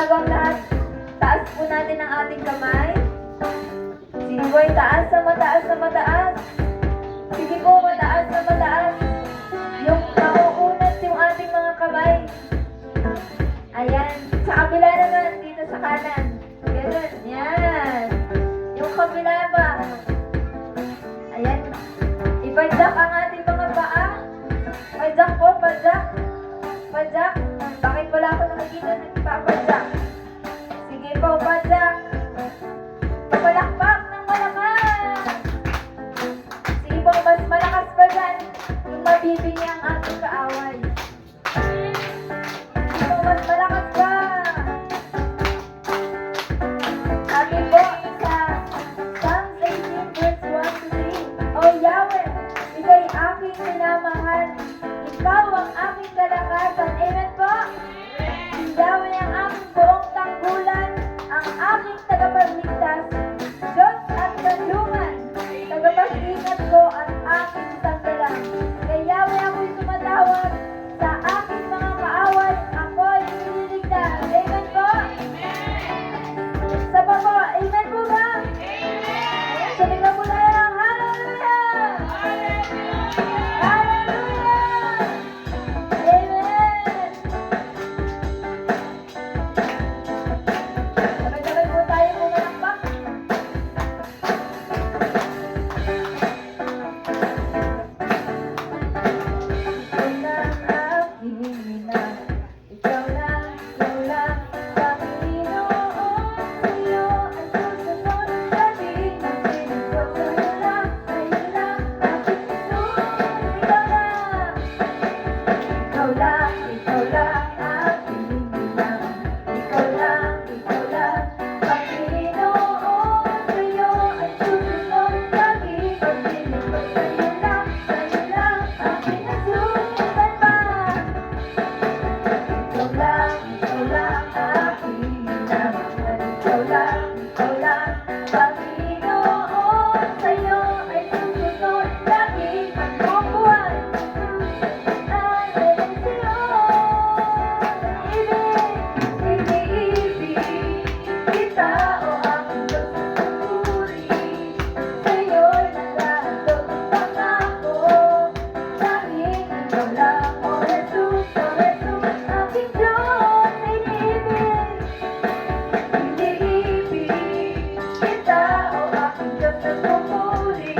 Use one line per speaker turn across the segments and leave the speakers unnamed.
bago ang lahat, taas po natin ang ating kamay. Sige po, taas na mataas na mataas. Sige po, mataas na mataas. Yung mauunat yung ating mga kamay. Ayan. Sa kabila naman, dito sa kanan. Ganun. Yan. Yung kabila pa. Ayan. Ipadyak ang ating mga paa. Padyak po, padyak. Padyak. Bakit wala ako nakikita nagpapadyak? Sige po, padyak. Papalakpak ng malakas. Sige po, mas malakas pa dyan. Yung mabibigyan ang ating kaaway. Sige po, mas malakas pa. Sabi po sa Psalms 18 verse 1 to 3, O Yahweh, ika'y aking minamahal. Ikaw ang aking kalakasan. Amen po? Si Yahweh ang aking buong tanggulan, ang aking tagapagligtas, Diyos at kanlungan, tagapag-ingat ko at aking sandalan. Kay Yahweh ako'y tumatawag, sa aking mga kaaway, ako'y nililigtas. Amen po? Sa pa po, amen po ba? Amen. Sabi ka muna lang, hallelujah! Hallelujah! Amen! Sabay-sabay po tayo pumalakpak. Ikaw lang aking ina. Ikaw lang, Panginoon. Sa'yo ay susunod. Laging maglilingkod. Sa'yo lang, aking Jesus. Ikaw lang. Ikaw lang aking ina. Ikaw lang, Panginoon. Sa'yo ay susunod. Laging maglilingkod. Sa'yo lang, aking Jesus. Ilan pa? Ikaw lang aking minamahal. Ikaw lang, Panginoon. Sa'yo ay susunod. Laging magbubuhay. Iniibig kita, o aking Diyos na papuri. Sa'yo'y naghahandog ng pangako. Laging ikaw lang, O Jesus, aking Diyos. Iniibig kita, o aking Diyos na papuri.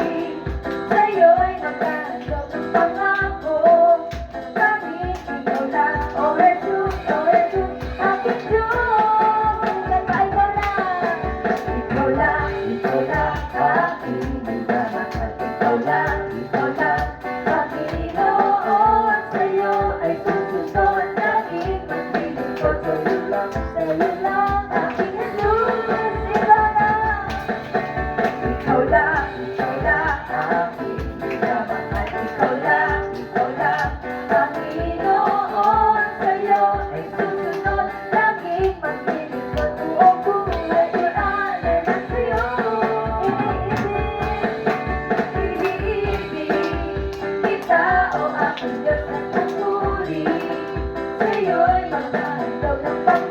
Sa'yo'y naghahandog ng pangako. Laging ikaw lang, O Jesus, aking Diyos. Hanggang pa ikaw lang. Ikaw lang aking minamahal. Ikaw lang, Panginoon. Sa'yo ay susunod. Laging maglilingkod. Sa'yo lang, aking Jesus. Ikaw lang. Ikaw lang aking minamahal. Ikaw lang, Panginoon. Sa'yo ay susunod. Laging maglilingkod. Buong buhay ko'y alay na sa'yo. Iniibig kita, o aking Diyos na papuri. Sa'yo'y maghahandog ng pangako.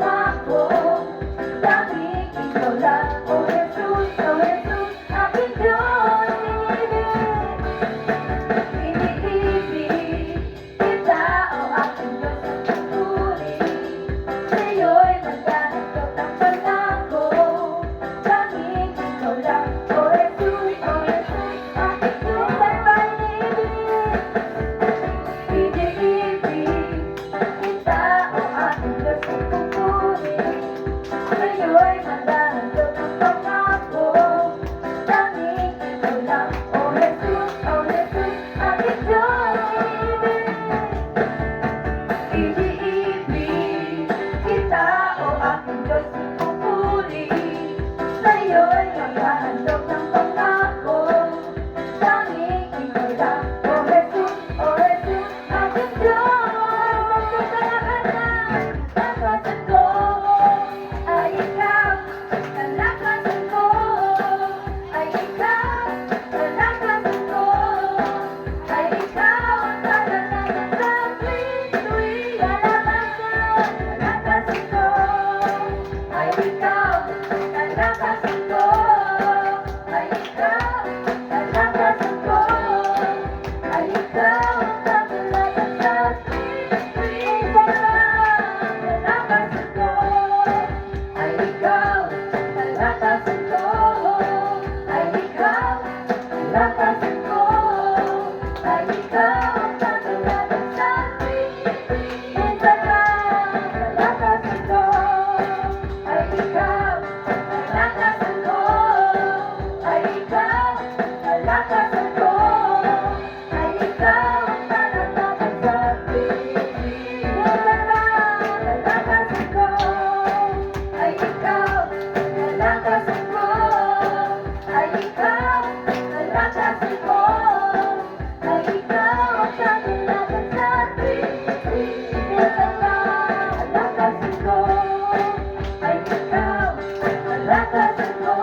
ay ikaw, kalakasan ko,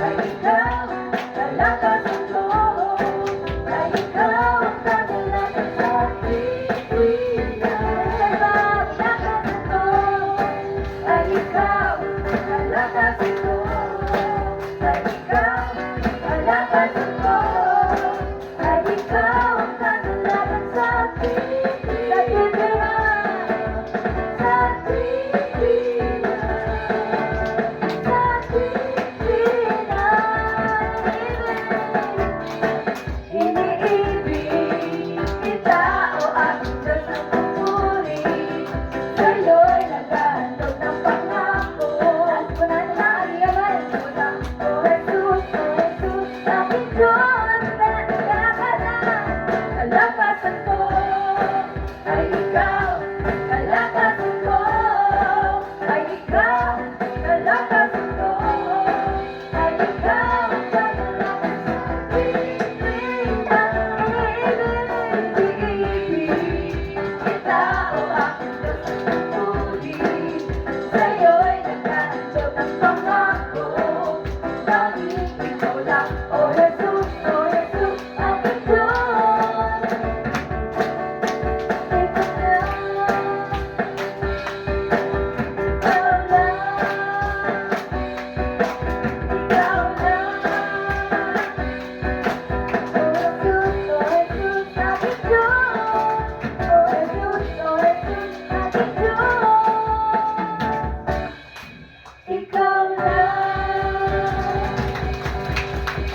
ay ikaw, kalakasan ko, ay ikaw ang kagalakan sa aking kalakasan ko, ay ikaw, kalakasan ko, ay ikaw, kalakasan ko, ay ikaw ang kagalakan sa aking kalakasan ko, ay ikaw, kalakasan ko, ay ikaw, kalakasan ko, ay ikaw, kalakasan sa piling pag-ibig, kita o aking Diyos ang pupuri, sa'yo'y nagkahandog ng pangako, dahil ikaw lang, O Jesus, aking Diyos. Ikaw lang.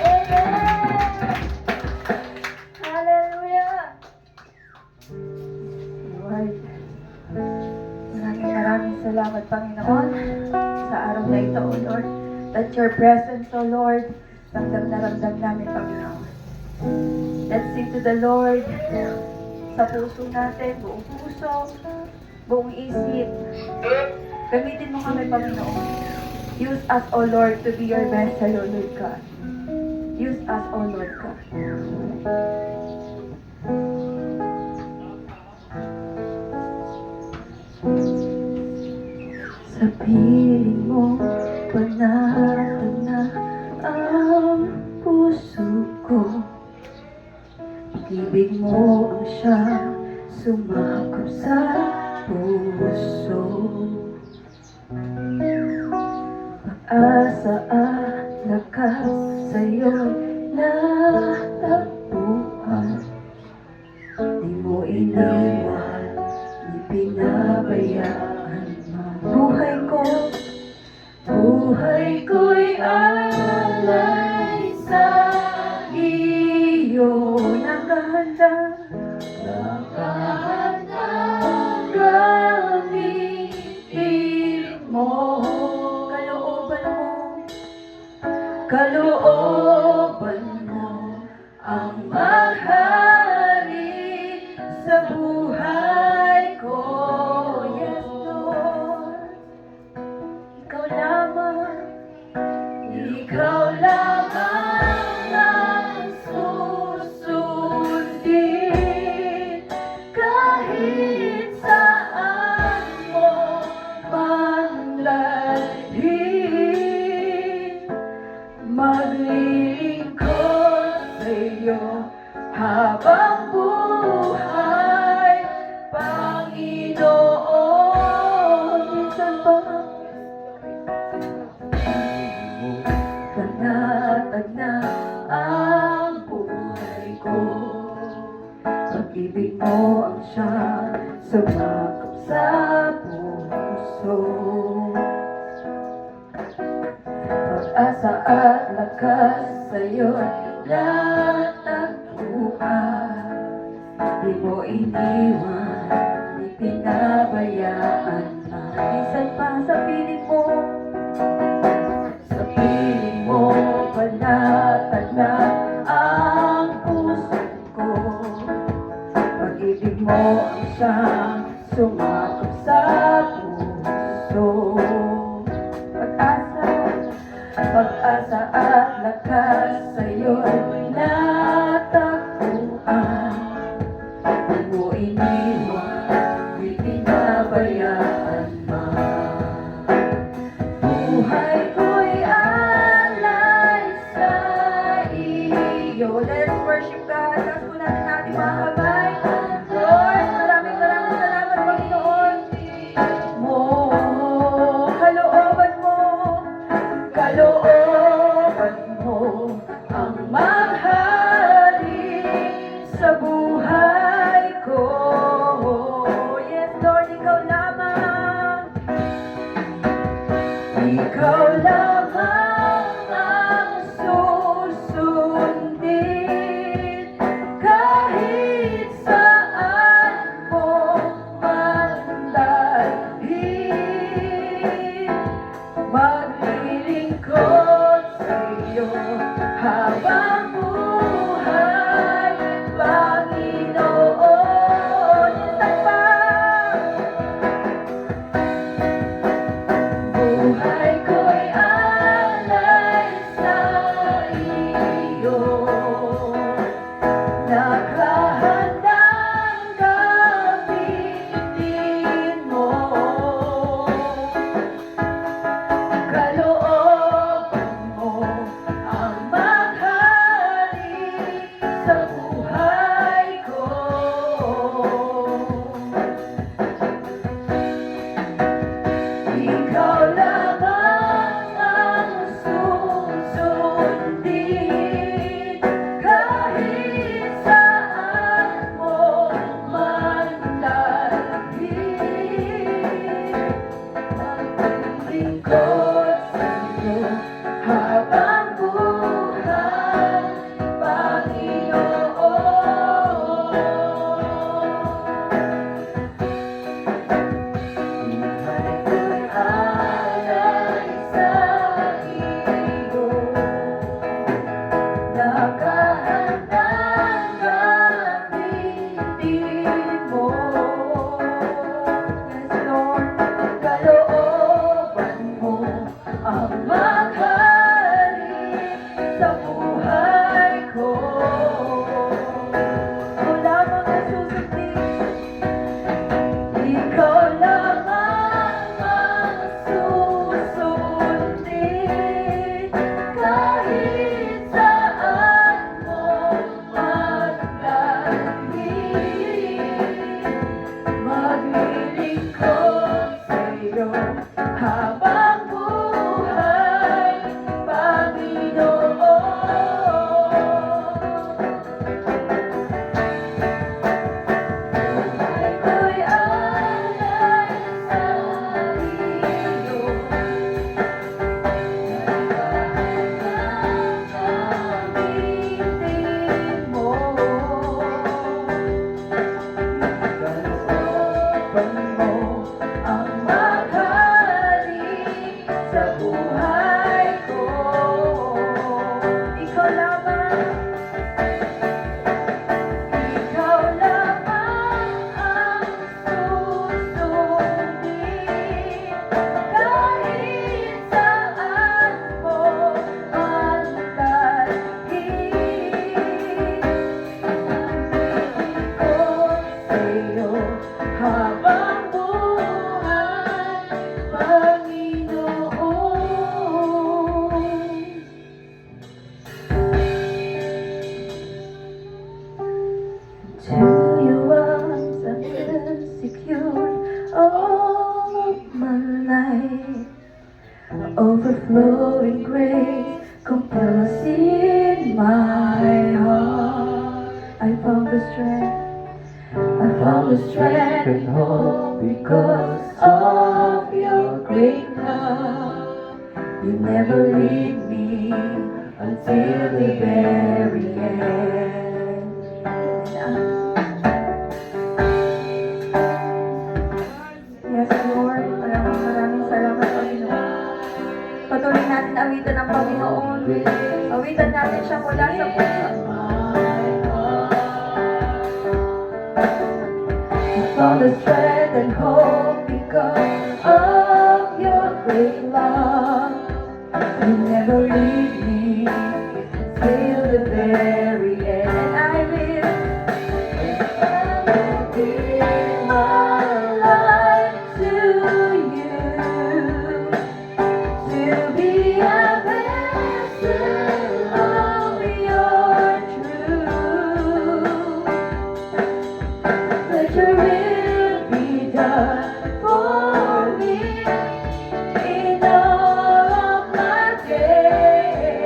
Amen. Hallelujah. Lord, maraming salamat, Panginoon, sa araw na ito, O Lord. That your presence, O Lord, ramdam na ramdam namin, Panginoon. Let's sing to the Lord sa puso natin, buong puso, buong isip. Gamitin mo kami, Panginoon. Use us, O Lord, to be your vessel, O Lord God. Use us, O Lord God. Sa piling mo, panatan na ang puso ko. Pag-ibig mo ang siyang sumakop sa puso. Pag-asa at lakas sa'yo'y natagpuan. Di mo iniwan, di pinabayaan man. Buhay ko'y alay sa iyo. Nakahanda gamitin mo. Kalooban mo ang maghari sa buhay ko. Yes, Lord. Ikaw lamang ang susundin kahit saan mo manlalhin. Maglilingkod sa'yo habang buhay, Panginoon. Minsan ba panatag na ang buhay ko? Pag-ibig mo ang siyang sumakop sa puso. Pag-asa at lakas sa'yo'y natagpuan. Di mo iniwan, di pinabayaan pa. Minsan pa sa piling mo, panatag na ang puso ko. Pag-ibig mo ang siyang sumakop sa puso. Pag-asa at lakas sa'yo'y natagpuan. Di mo iniwan, di pinabayaan. Ikaw lamang ang susundin kahit saan mo man dalhin. Maglilingkod sa'yo habang buhay, Panginoon. Isa pa. Buhay ko'y alay sa iyo, nakahandang gamitin mo. Kalooban mo ang maghari sa buhay ko. Ikaw lamang ang susundin kahit saan mo man dalhin. Maglilingkod sa'yo habang buhay, Panginoon. Buhay ko'y alay sa iyo, nakahandang gamitin mo. Yes, Lord, kalooban mo ang maghari sa buhay ko. Ikaw lamang ang susundin, ikaw lamang ang susundin kahit saan mo man dalhin. Maglilingkod sa'yo habang buhay, Panginoon. Buhay ko'y alay sa iyo, nakahandang gamitin mo. Kalooban mo ang maghari sa buhay ko. Ikaw lamang, ikaw lamang ang susundin kahit saan mo man dalhin. Maglilingkod sa'yo habang buhay, Panginoon. To your arms I'm secured all my life. Overflowing grace compels in my heart. I found the strength and hope because of your great love. You never leave me until the very end. Yes, Lord. Maraming salamat, Panginoon. Patuloy natin awitan ang Panginoon. Awitan natin siya mula sa puso. I found the strength and hope because of your great love. You never leave me till the very end. And I will give my life to you, to be a vessel of your truth. Let your will be done for me in all of my days.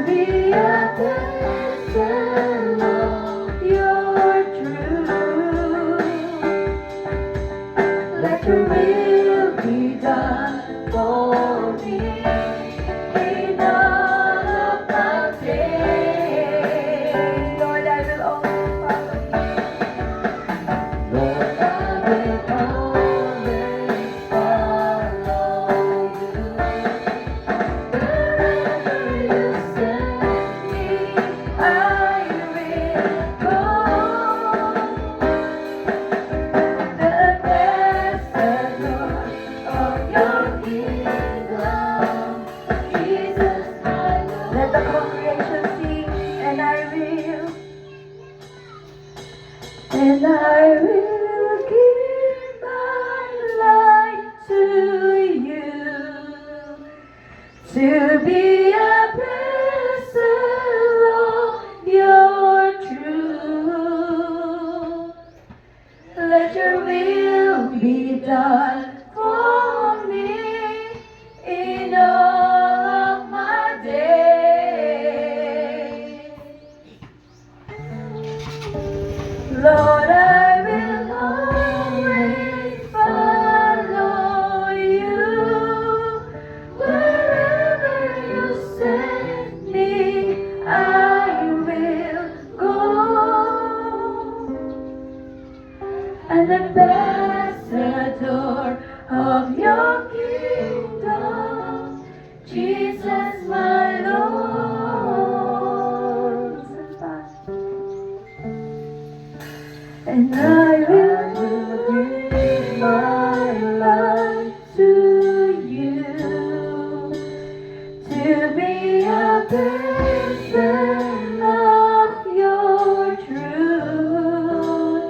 be a vessel of your truth. Let your will be done for me in all of my days. Lord, I will always follow you. Lord, I will always follow you. Wherever you send me, I will go. The ambassador of your kingdom, Jesus, my Lord. Let the congregation sing, and I will give my life to you, to be a vessel of your truth. Let your will be done for me in all of my days. Lord, I will always follow you. Wherever you send me, I will go. An ambassador of your kingdom, Jesus, my Lord. And I will give my life to you, to be a vessel of your truth.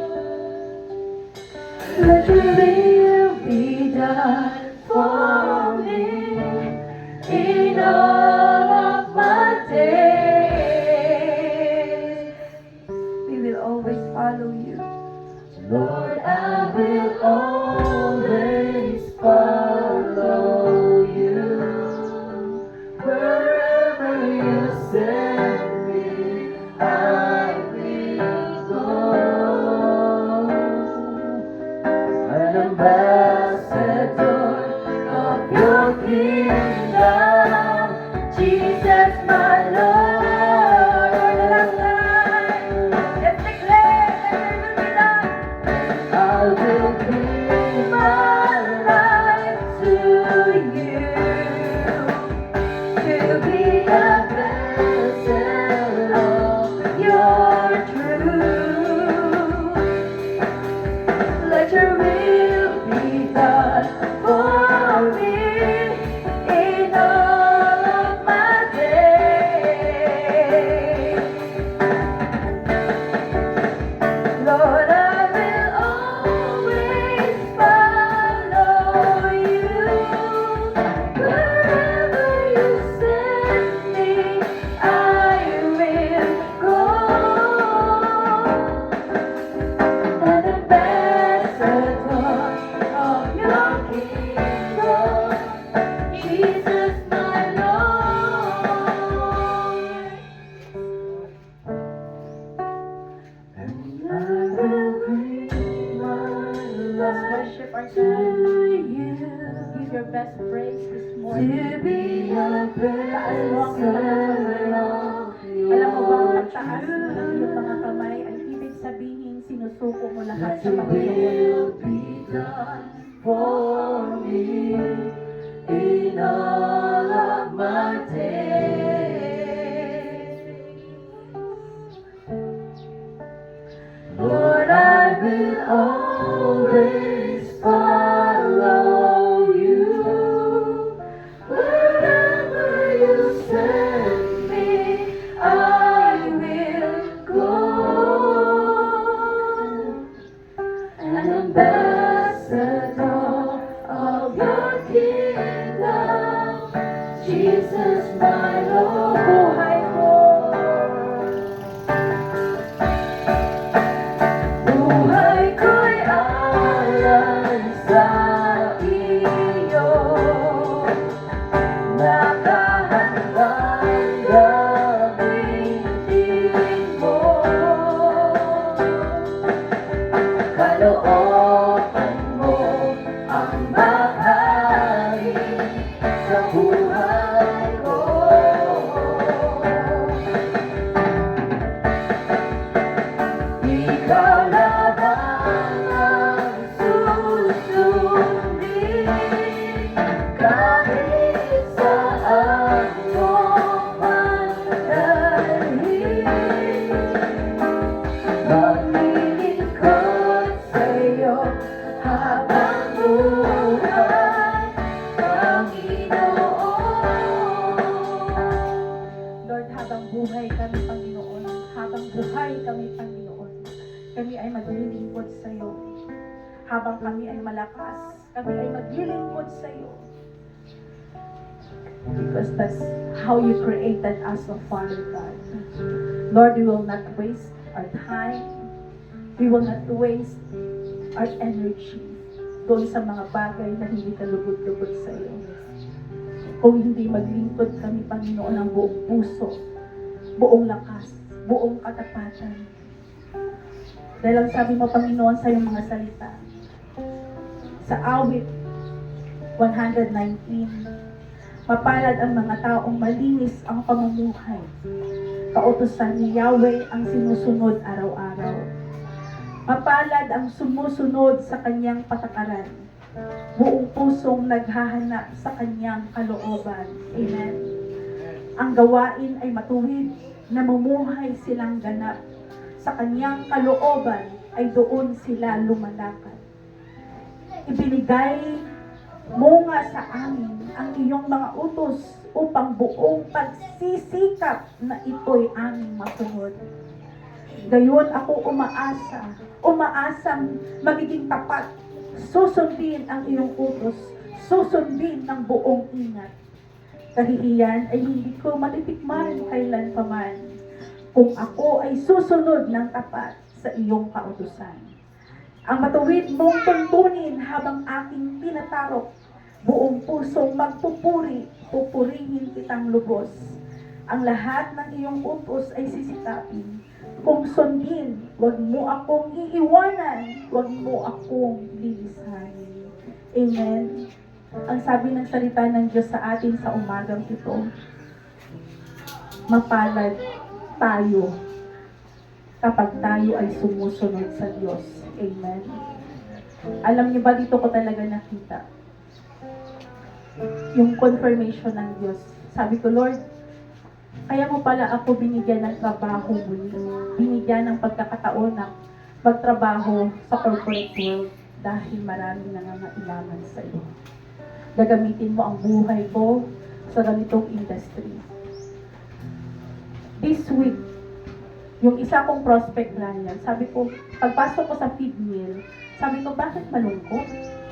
Let your will be done for me in all of my days. We will always follow you. Lord, I will always follow you. Wherever you send me, I will go. An ambassador of your kingdom, Jesus, my Lord. Lord, the last time, let's declare that your will be done. I will give my life to you, to be a vessel of your truth. Let your will be done for me in all of my days. Lord, I will always follow you. Wherever you send me, I will go. An ambassador of your kingdom, Jesus, my Lord. And I will bring my
Let's
life
worship our
to
God.
you,
Give your best praise this morning.
to be a
Taas mo ang iyong mga kamay.
vessel of
Alam mo ba, ang
your
pagtaas ng iyong mga kamay ay ibig sabihin sinusuko mo lahat
Let
sa
your
Panginoon.
will be done for me in all of my days. Lord, I will always follow you. Wherever you send me, I will go. An ambassador
mabuhay kami, Panginoon. Habang buhay kami, Panginoon, kami ay maglilingkod sa iyo. Habang kami ay malakas, kami ay maglilingkod sa iyo. Because that's how you created us, O Father God. Lord, we will not waste our time. We will not waste our energy doon sa mga bagay na hindi kalugod-lugod sa iyo. Kung hindi maglingkod kami, Panginoon, ng buong puso, buong lakas, buong katapatan. Dahil ang sabi mo, Panginoon, sa iyong mga salita, sa awit 119, mapalad ang mga taong malinis ang pamumuhay. Kautusan ni Yahweh ang sinusunod araw-araw. Mapalad ang sumusunod sa kanyang patakaran. Buong pusong naghahanap sa kanyang kalooban. Amen. Ang gawain ay matuwid, namumuhay silang ganap. Sa kanyang kalooban ay doon sila lumalakad. Ibinigay mo nga sa amin ang iyong mga utos upang buong pagsisikap na ito'y aming masunod. Gayon ako umaasang magiging tapat, susundin ang iyong utos, susundin ng buong ingat. Kahihiyan ay hindi ko matitikman kailan paman kung ako ay susunod ng tapat sa iyong kautusan. Ang matuwid mong tuntunin habang aking tinatarok, buong pusong magpupuri, pupurihin kitang lubos. Ang lahat ng iyong utos ay sisikapin. Kung sundin, huwag mo akong iiwanan, huwag mo akong lilisanin. Amen. Ang sabi ng salita ng Diyos sa atin sa umagang ito, mapalad tayo kapag tayo ay sumusunod sa Diyos. Amen. Alam niyo ba, dito ko talaga nakita yung confirmation ng Diyos. Sabi ko, Lord, kaya mo pala ako binigyan ng trabaho muli. Binigyan ng pagkakataon na magtrabaho sa corporate world dahil maraming nangangailangan sa iyo. Gagamitin mo ang buhay ko sa ganitong industry. This week, yung isa kong prospect client, sabi ko, pagpasok ko sa feed mill, sabi ko, bakit malungkot?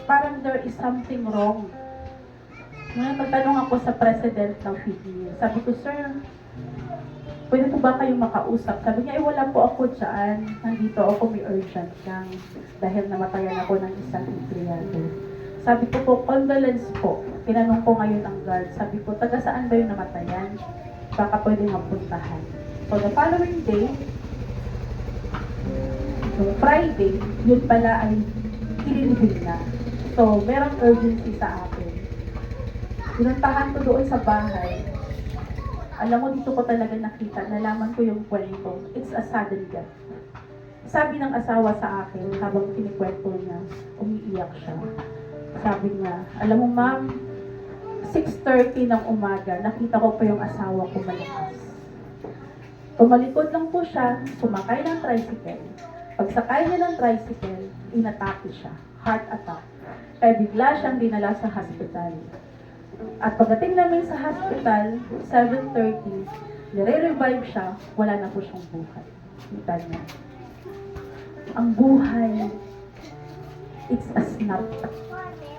Parang there is something wrong. Ngayon, nagtanong ako sa president ng feed mill. Sabi ko, sir, pwede po ba kayong makausap? Sabi niya, wala po ako dyan. Nandito ako, may urgent lang. Dahil namatayan ako ng isang empleyado. Sabi ko po, condolence po. Tinanong ko ngayon ang guard. Sabi ko, taga saan ba yung namatayan? Baka pwede mapuntahan. So, the following day, so Friday, yun pala ay ililibig na. So, merong urgency sa akin. Pinuntahan ko doon sa bahay. Alam mo, dito ko talaga nakita, nalaman ko yung kwento. It's a sudden death. Sabi ng asawa sa akin, habang kinikwento niya, umiiyak siya. Sabi niya, alam mo ma'am, 6:30 ng umaga, nakita ko pa yung asawa ko malakas. Tumalikod lang po siya, sumakay ng tricycle. Pagsakay niya ng tricycle, inatake siya, heart attack. Kaya bigla siyang dinala sa hospital. At pagdating namin sa hospital, 7:30, nire-revive siya, wala na po siyang buhay. Kita niya. Ang buhay, it's a snap.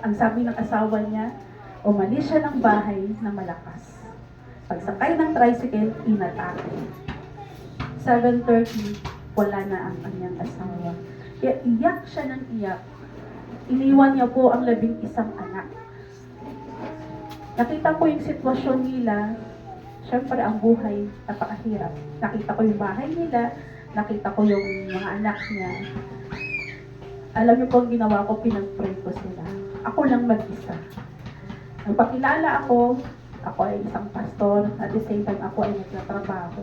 Ang sabi ng asawa niya, umalis siya ng bahay na malakas. Pagsakay ng tricycle, inatake. 7:30, wala na ang kanyang asawa. Kaya iyak siya ng iyak. Iniwan niya po ang 11 anak. Nakita ko yung sitwasyon nila. Siyempre, ang buhay, napakahirap. Nakita ko yung bahay nila. Nakita ko yung mga anak niya. Alam niyo po ang ginawa ko, pinag-pray ko sila. Ako lang mag-isa. Nagpakilala ako ay isang pastor. At the same time, ako ay nagtatrabaho.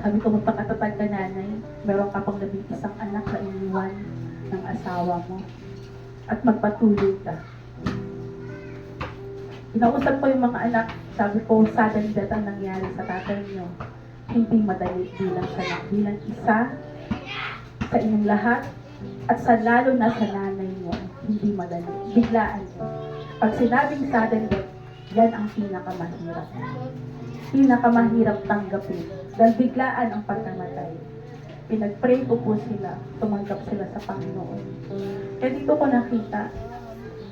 Sabi ko, magpakatatag ka nanay. Meron ka pang 11 anak na iniwan ng asawa mo. At magpatuloy ka. Inausap ko yung mga anak, sabi ko, sudden death ang nangyari sa tatay niyo. Hindi madali bilang bilang isa sa inyong lahat at sa lalo na sa nanay niyo. Hindi madali. Biglaan niyo. Pag sinabing sudden death, yan ang pinakamahirap. pinakamahirap tanggapin. Dahil biglaan ang pagkamatay. Pinag-pray ko po sila, tumanggap sila sa Panginoon. Kaya dito ko nakita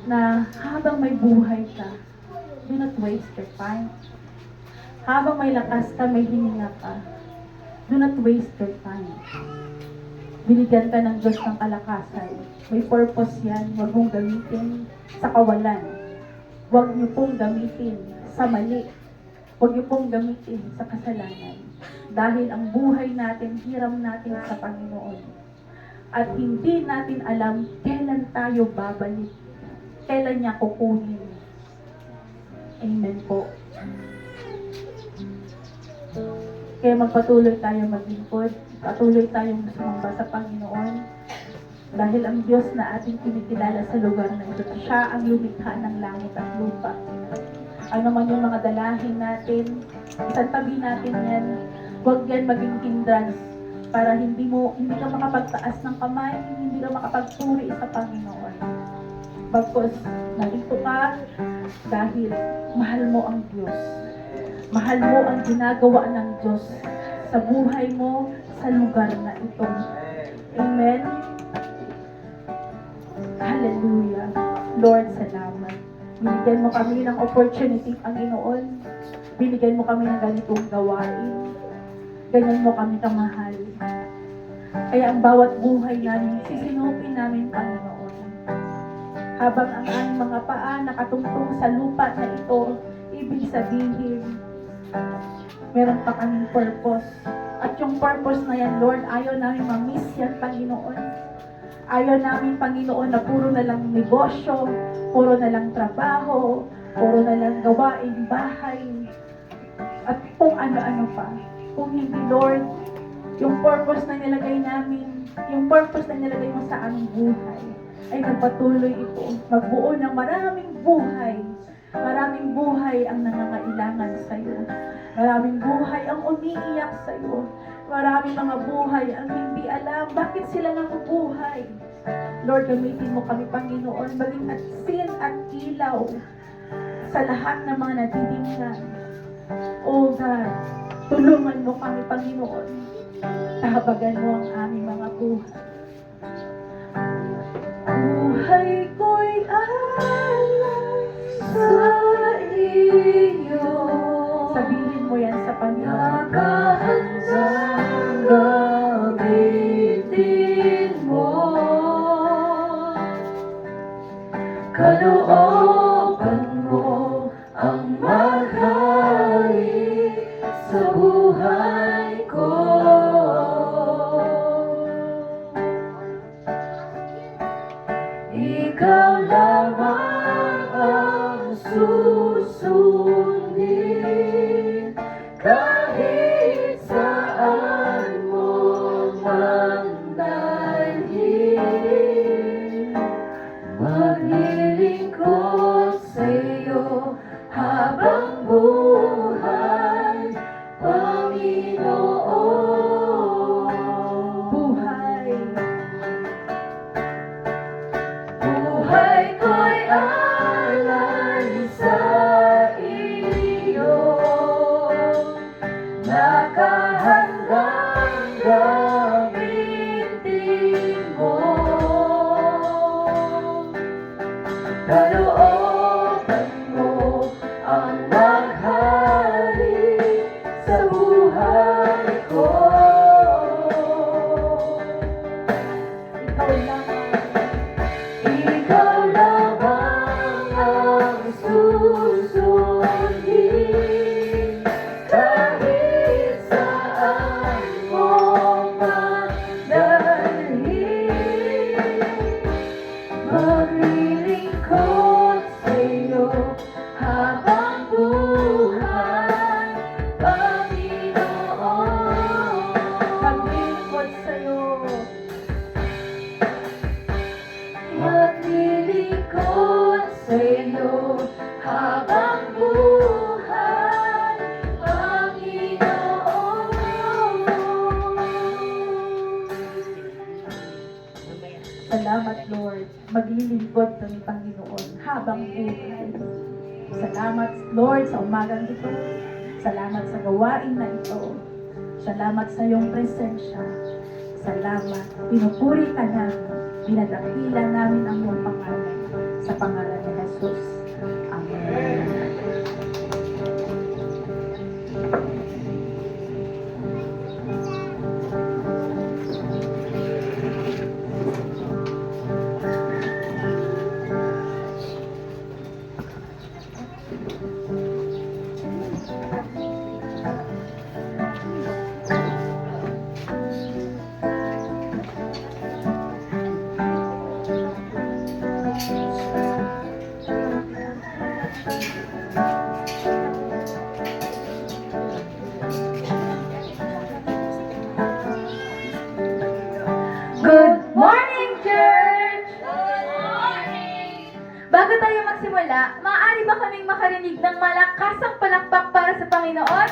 na habang may buhay ka, do not waste your time. Habang may lakas ka, may hininga ka, do not waste your time. Binigyan ka ng Diyos ng kalakasan. May purpose yan. Huwag mong gamitin sa kawalan. Huwag niyo pong gamitin sa mali. Huwag niyo pong gamitin sa kasalanan. Dahil ang buhay natin, hiram natin sa Panginoon. At hindi natin alam kailan tayo babalik. Kailan niya kukunin. Amen po. Kaya magpatuloy tayo maglingkod. Patuloy tayong sumamba sa Panginoon. Dahil ang Diyos na ating kinikilala sa lugar na ito, siya ang lumikha ng langit at lupa. Ano man yung mga dalahin natin, isantabi natin yan. Huwag yan maging hindrance para hindi ka makapagtaas ng kamay, hindi ka makapagpuri sa Panginoon. Bagkus, narito ka dahil mahal mo ang Diyos. Mahal mo ang ginagawa ng Diyos sa buhay mo, sa lugar na ito. Amen? Hallelujah. Lord, salamat. Binigyan mo kami ng opportunity, Panginoon. Binigyan mo kami ng ganitong gawain. Ganyan mo kami kamahal. Kaya ang bawat buhay namin, sisinupin namin, Panginoon. Habang ang aming mga paa nakatungtong sa lupa na ito, ibig sabihin, meron pa kaming purpose. At yung purpose na yan, Lord, ayaw namin ma-miss yan, Panginoon. Ayaw namin, Panginoon, na puro na lang negosyo, puro na lang trabaho, puro na lang gawain, bahay, at kung ano-ano pa. Kung hindi, Lord, yung purpose na nilagay namin, yung purpose na nilagay mo sa aming buhay, ay nagpatuloy ito. Magbuo ng maraming buhay. Maraming buhay ang nangangailangan sa iyo. Maraming buhay ang umiiyak sa iyo. Maraming mga buhay ang hindi alam bakit sila nabubuhay. Lord, gamitin mo kami, Panginoon, maging asin at ilaw sa lahat ng mga natitingnan. Oh God, tulungan mo kami, Panginoon. Tahabagan mo ang aming mga buhay. Buhay ko'y alay sa iyo. Sabihin mo yan sa Panginoon.
Nakahandang gamitin mo. Kalooban mo ang maghari sa buhay ko. Ikaw lamang ang susundin kahit saan mo man dalhin. Maglilingkod sa iyo habang buhay, Panginoon.
Buhay.
Buhay ko'y alay sa iyo. Nakahandang gamitin mo. Kalooban mo ang maghari sa buhay ko.
Ikaw lamang.
Ikaw lamang ang susundin kahit saan mo man dalhin. Maglilingkod sa iyo habang buhay, Panginoon.
Maglingkod sa'yo.
Maglilingkod sa iyo habang buhay, Panginoon.
Salamat, Lord. Maglilingkod kami, Panginoon, habang buhay. Salamat, Lord, sa umagang ito. Salamat sa gawain na ito. Salamat sa iyong presensya. Salamat. Pinupuri ka namin. Dinadakila namin ang iyong pangalan. Sa pangalan ni Jesus. Amen. Good morning, church!
Good morning!
Bago tayo magsimula, maaari ba kaming makarinig ng malakasang palakpak para sa Panginoon?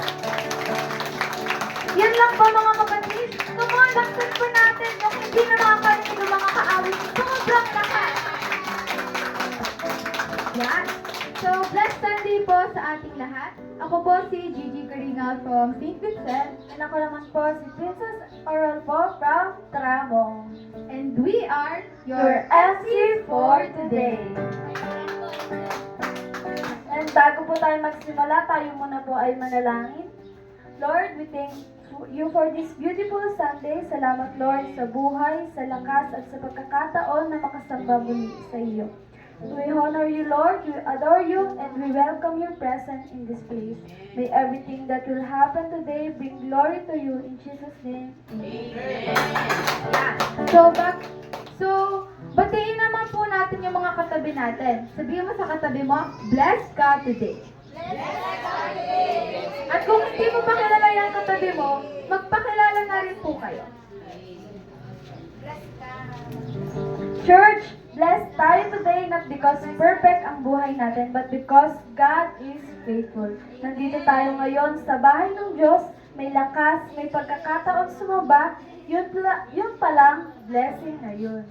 Yan lang ba mga kapatid? Tumalaksan pa natin yung hindi na makakarinig ng mga kaawit. Sobrang lakas!
Yan. So, blessed Sunday po sa ating lahat. Ako po si Gigi Carinal from St. Vincent.
And ako naman po si Princess Oral po from Tramong.
And we are
Your MC for today. And bago po tayo magsimula, tayo muna po ay manalangin. Lord, we thank you for this beautiful Sunday. Salamat Lord sa buhay, sa lakas at sa pagkakataon na makasamba muli sa iyo. We honor you, Lord, we adore you, and we welcome your presence in this place. May everything that will happen today bring glory to you in Jesus' name.
So, batiin naman po natin yung mga katabi natin. Sabihin mo sa katabi mo, bless God today. At kung hindi mo pa kilala yung katabi mo, magpakilala na rin po kayo.
Church, blessed tayo today not because perfect ang buhay natin, but because God is faithful. Nandito tayo ngayon sa bahay ng Diyos, may lakas, may pagkakataon sumamba, yun palang blessing na yun.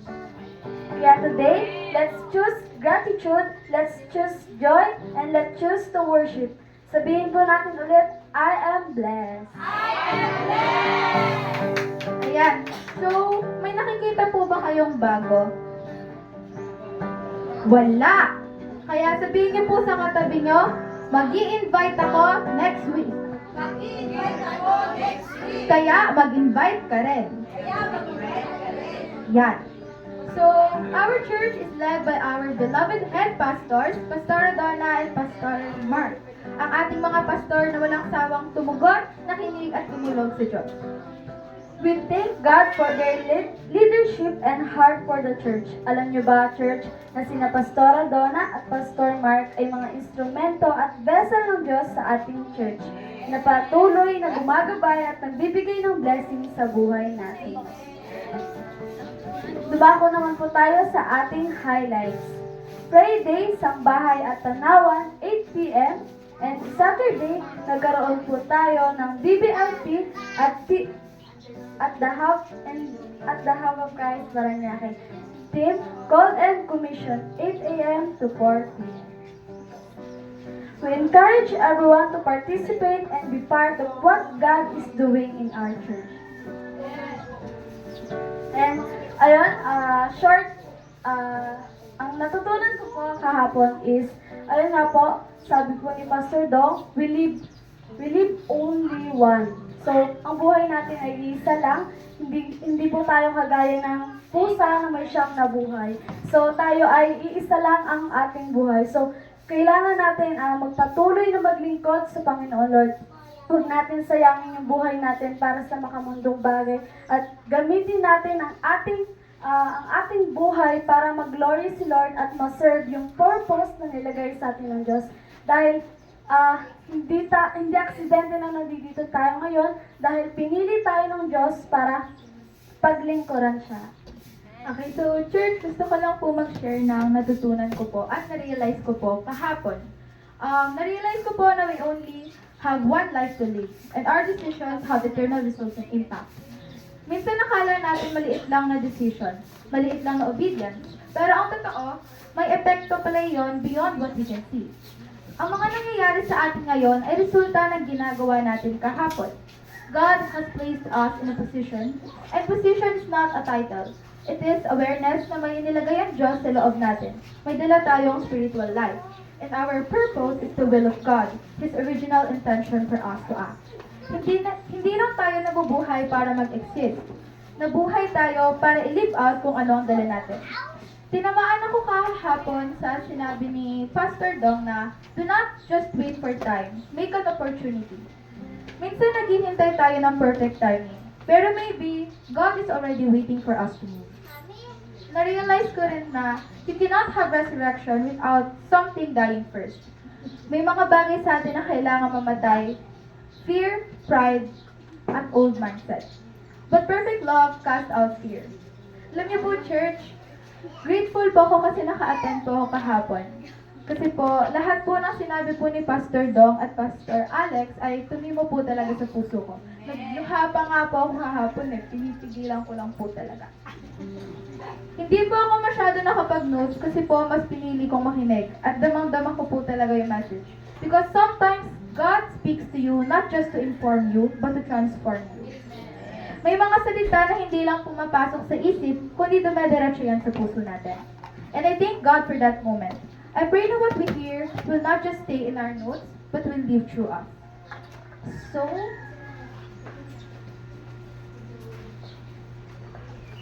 Kaya today, let's choose gratitude, let's choose joy, and let's choose to worship. Sabihin po natin ulit, I am blessed.
Ayan. So, may nakikita po ba kayong bago? Wala! Kaya sabihin niyo po sa katabi niyo, mag-i-invite ako next week. Kaya mag-invite ka rin. Yan. So, our church is led by our beloved head pastors, Pastor Donna and Pastor Mark. Ang ating mga pastor na walang sawang tumugon, nakinig at tumulog sa Diyos.
We thank God for their leadership and heart for the church. Alam niyo ba, church, na sina Pastora Donna at Pastor Mark ay mga instrumento at vessel ng Diyos sa ating church na patuloy na gumagabay at nagbibigay ng blessing sa buhay natin. Dubako naman po tayo sa ating highlights. Friday, Sambahay at Tanawan, 8 p.m. And Saturday, nagkaroon po tayo ng BBMP at the House of Christ Paranaque. Team Called and Commission 8 a.m. to 4 p.m. We encourage everyone to participate and be part of what God is doing in our church. And ayun, ang natutunan ko po kahapon is, ayun nga po, sabi po ni Pastor Dong, we live only one. So, ang buhay natin ay isa lang. Hindi po tayo kagaya ng pusa na may siyam na buhay. So, tayo ay iisa lang ang ating buhay. So, kailangan natin magpatuloy na maglingkod sa Panginoon, Lord. Huwag natin sayangin yung buhay natin para sa makamundong bagay. At gamitin natin ang ating buhay para mag-glory si Lord at ma-serve yung purpose na nilagay sa atin ng Diyos. Dahil hindi aksidente na nandito tayo ngayon dahil pinili tayo ng Diyos para paglingkuran siya.
Okay, so church, gusto ko lang po mag-share ng natutunan ko po at na-realize ko po kahapon. Na-realize ko po na we only have one life to live and our decisions have eternal results and impact. Minsan nakala natin maliit lang na decision, maliit lang na obedience, pero ang totoo, may epekto pala yon beyond what we can see. Ang mga nangyayari sa atin ngayon ay resulta ng ginagawa natin kahapon. God has placed us in a position, and position is not a title. It is awareness na may nilagay ang Diyos sa loob natin. May dala tayong spiritual life. And our purpose is the will of God, His original intention for us to act. Hindi lang tayo nabubuhay para mag-exist. Nabuhay tayo para i-live out kung ano ang dala natin. Tinamaan ako kahapon sa sinabi ni Pastor Dong na, do not just wait for time, make an opportunity. Minsan naghihintay tayo ng perfect timing, pero maybe God is already waiting for us to move. Na-realize ko rin na you cannot have resurrection without something dying first. May mga bagay sa atin na kailangan mamatay, fear, pride, at old mindset. But perfect love casts out fear. Alam niyo po, church, grateful po ako kasi naka-attend po ako kahapon. Kasi po, lahat po ng sinabi po ni Pastor Dong at Pastor Alex ay tumimo po talaga sa puso ko. Nagluha pa nga po ako kahapon eh, pinipigilan ko lang po talaga. Hindi po ako masyado nakapag-notes kasi po mas pinili kong makinig at damang-damang ko po talaga yung message. Because sometimes, God speaks to you not just to inform you, but to transform you. May mga salita na hindi lang pumapasok sa isip, kundi dumediretso yan sa puso natin. And I thank God for that moment. I pray that what we hear will not just stay in our notes, but will live through us. So,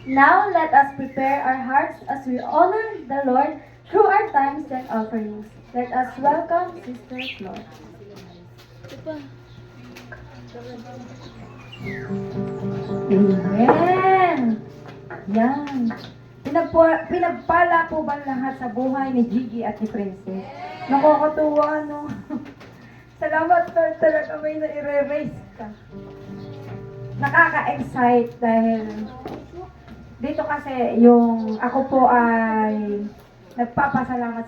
Now let us prepare our hearts as we honor the Lord through our tithes and offerings. Let us welcome Sister Flor.
Amen! Yan. Pinagpala po ba lahat sa buhay ni Gigi at ni Princess? Nakakatuwa, no? Salamat Lord, talaga may na-erase ka. Nakaka-excite dahil dito kasi yung ako po ay nagpapasalamat